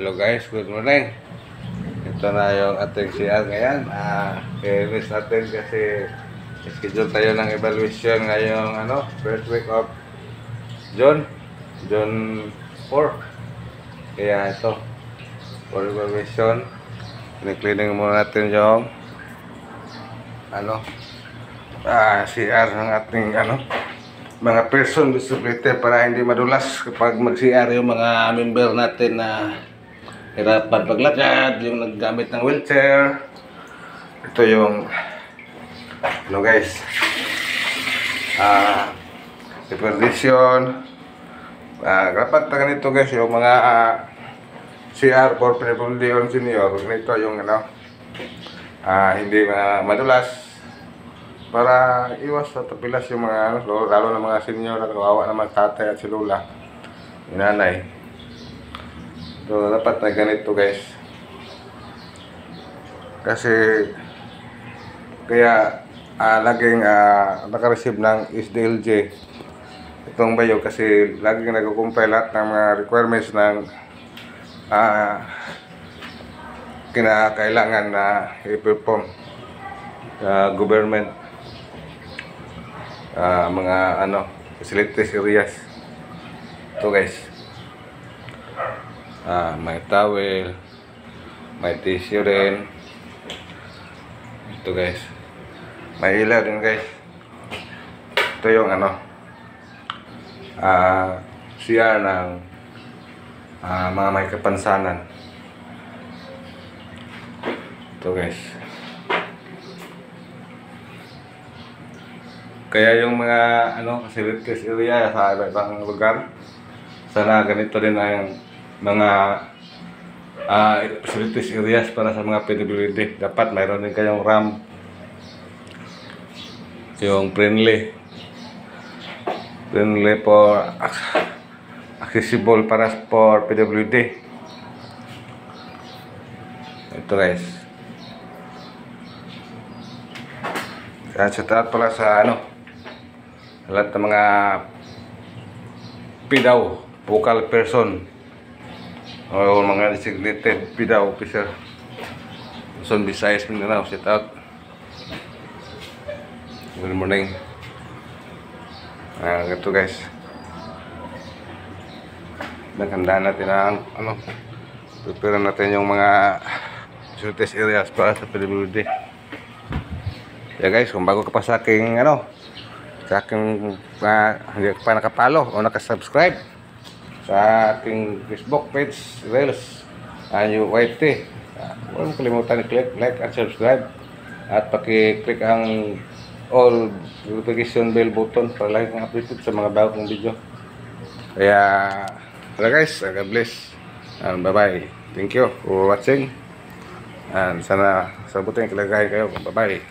Hello guys, good morning. Ito na yung ating CR ngayon. I-miss natin kasi schedule tayo ng evaluation ngayong first week of June 4. Kaya ito, for evaluation, cleaning muna natin yung CR ng ating mga person with disability para hindi madulas kapag mag-CR yung mga member natin na hirapan paglakad, yung naggamit ng wheelchair. Ito yung guys, supervision. Dapat na ganito guys, yung mga CR for PWD on senior. Ganito yung hindi madulas para iwas sa tapilas yung mga lalo na mga senior na kawawa na mga tatay at si lula, yung nanay. So dapat na ganito guys, kasi kaya laging naka-receive ng SDLG itong bayo kasi laging nag-compile lahat ng mga requirements ng kinakailangan na i-perform government mga facilities areas. Ito guys, may towel, may tissue rin. Ito guys, may ilaw din guys. Ito yung CR ng mga may kapansanan. Ito guys. Kaya yung mga facilities area sa ibang lugar, sana ganito din ang mga facilities areas para sa mga PWD. Dapat mayroon din kayong ramp, yung friendly for accessible para for PWD. Ito guys. Shout out pala sa lahat ng mga PDAW, vocal person o mga designated PDAW officer Luzon, Visayas, Mindanao. Shout out. Good morning. Ganito guys, naghandaan natin ang prepare natin yung mga facilities areas para sa PWD. Yeah guys, kung bago ka pa sa aking hindi pa nakapalo o nakasubscribe sa aking Facebook page, Reels UYT, huwag kalimutan i-click like at subscribe at paki-click ang all notification bell button para lagi kang updated sa mga bagong video. Kaya guys, God bless and bye bye. Thank you for watching and sana sabutin kalagayan kayo. Bye bye.